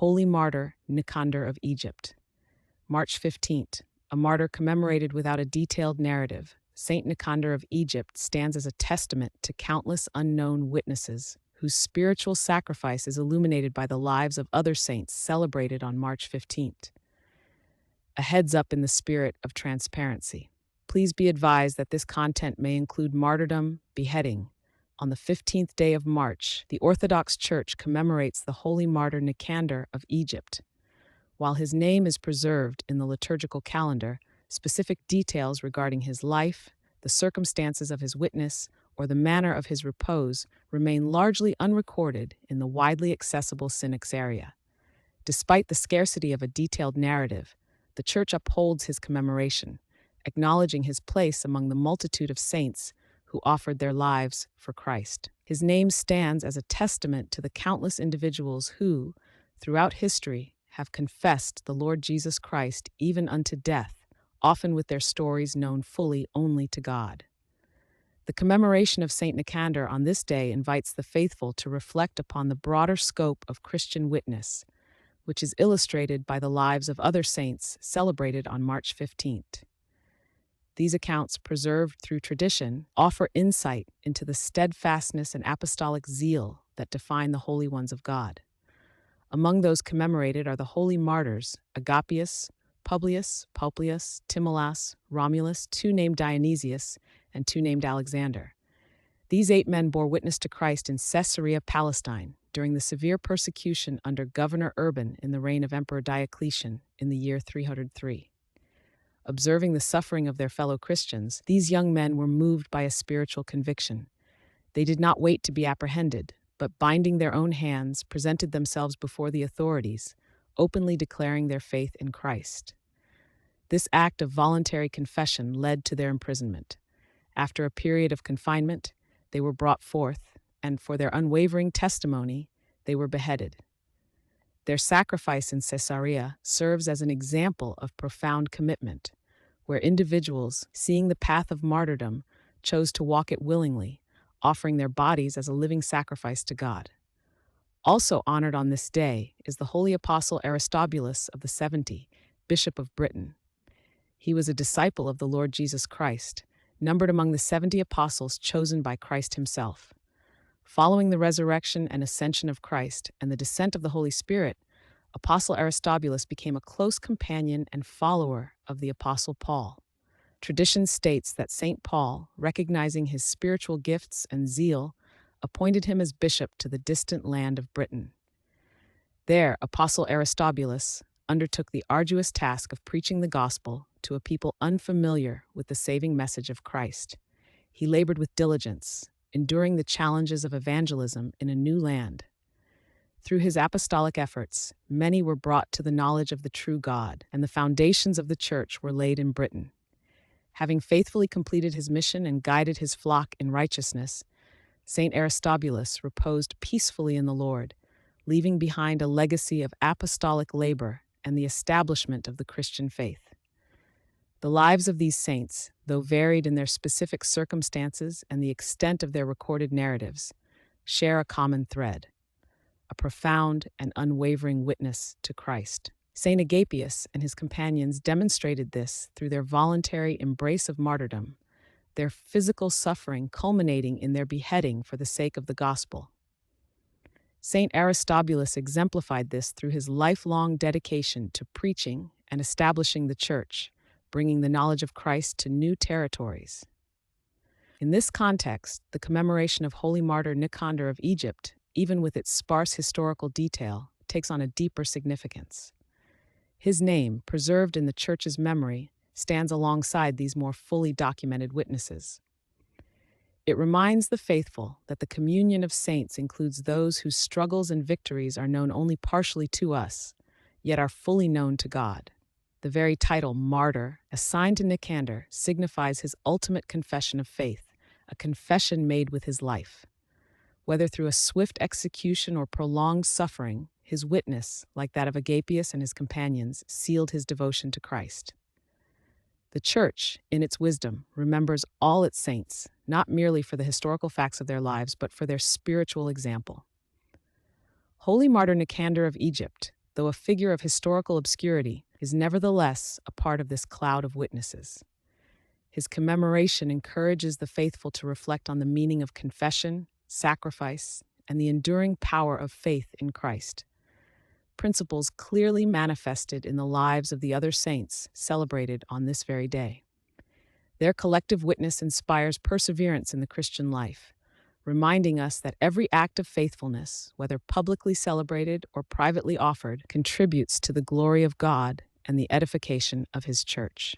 Holy Martyr Nicander of Egypt. March 15th, a martyr commemorated without a detailed narrative, Saint Nicander of Egypt stands as a testament to countless unknown witnesses whose spiritual sacrifice is illuminated by the lives of other saints celebrated on March 15th. A heads up in the spirit of transparency. Please be advised that this content may include martyrdom, beheading. On the 15th day of March, the Orthodox Church commemorates the holy martyr Nicander of Egypt. While his name is preserved in the liturgical calendar, specific details regarding his life, the circumstances of his witness, or the manner of his repose remain largely unrecorded in the widely accessible Synaxaria. Despite the scarcity of a detailed narrative, the Church upholds his commemoration, acknowledging his place among the multitude of saints who offered their lives for Christ. His name stands as a testament to the countless individuals who, throughout history, have confessed the Lord Jesus Christ even unto death, often with their stories known fully only to God. The commemoration of Saint Nicander on this day invites the faithful to reflect upon the broader scope of Christian witness, which is illustrated by the lives of other saints celebrated on March 15th. These accounts, preserved through tradition, offer insight into the steadfastness and apostolic zeal that define the holy ones of God. Among those commemorated are the holy martyrs Agapius, Publius, Timolas, Romulus, two named Dionysius, and two named Alexander. These 8 men bore witness to Christ in Caesarea Palestine during the severe persecution under Governor Urban in the reign of Emperor Diocletian in the year 303. Observing the suffering of their fellow Christians, these young men were moved by a spiritual conviction. They did not wait to be apprehended, but binding their own hands, presented themselves before the authorities, openly declaring their faith in Christ. This act of voluntary confession led to their imprisonment. After a period of confinement, they were brought forth, and for their unwavering testimony, they were beheaded. Their sacrifice in Caesarea serves as an example of profound commitment, where individuals, seeing the path of martyrdom, chose to walk it willingly, offering their bodies as a living sacrifice to God. Also honored on this day is the holy apostle Aristobulus of the 70, Bishop of Britain. He was a disciple of the Lord Jesus Christ, numbered among the 70 apostles chosen by Christ himself. Following the resurrection and ascension of Christ and the descent of the Holy Spirit, Apostle Aristobulus became a close companion and follower of the Apostle Paul. Tradition states that St. Paul, recognizing his spiritual gifts and zeal, appointed him as bishop to the distant land of Britain. There, Apostle Aristobulus undertook the arduous task of preaching the gospel to a people unfamiliar with the saving message of Christ. He labored with diligence, enduring the challenges of evangelism in a new land. Through his apostolic efforts, many were brought to the knowledge of the true God, and the foundations of the church were laid in Britain. Having faithfully completed his mission and guided his flock in righteousness, St. Aristobulus reposed peacefully in the Lord, leaving behind a legacy of apostolic labor and the establishment of the Christian faith. The lives of these saints, though varied in their specific circumstances and the extent of their recorded narratives, share a common thread: a profound and unwavering witness to Christ. Saint Agapius and his companions demonstrated this through their voluntary embrace of martyrdom, their physical suffering culminating in their beheading for the sake of the gospel. Saint Aristobulus exemplified this through his lifelong dedication to preaching and establishing the church, bringing the knowledge of Christ to new territories. In this context, the commemoration of Holy Martyr Nicander of Egypt, even with its sparse historical detail, takes on a deeper significance. His name, preserved in the Church's memory, stands alongside these more fully documented witnesses. It reminds the faithful that the communion of saints includes those whose struggles and victories are known only partially to us, yet are fully known to God. The very title, martyr, assigned to Nicander, signifies his ultimate confession of faith, a confession made with his life. Whether through a swift execution or prolonged suffering, his witness, like that of Agapius and his companions, sealed his devotion to Christ. The Church, in its wisdom, remembers all its saints, not merely for the historical facts of their lives, but for their spiritual example. Holy Martyr Nicander of Egypt, though a figure of historical obscurity, is nevertheless a part of this cloud of witnesses. His commemoration encourages the faithful to reflect on the meaning of confession, sacrifice, and the enduring power of faith in Christ, principles clearly manifested in the lives of the other saints celebrated on this very day. Their collective witness inspires perseverance in the Christian life, reminding us that every act of faithfulness, whether publicly celebrated or privately offered, contributes to the glory of God and the edification of His church.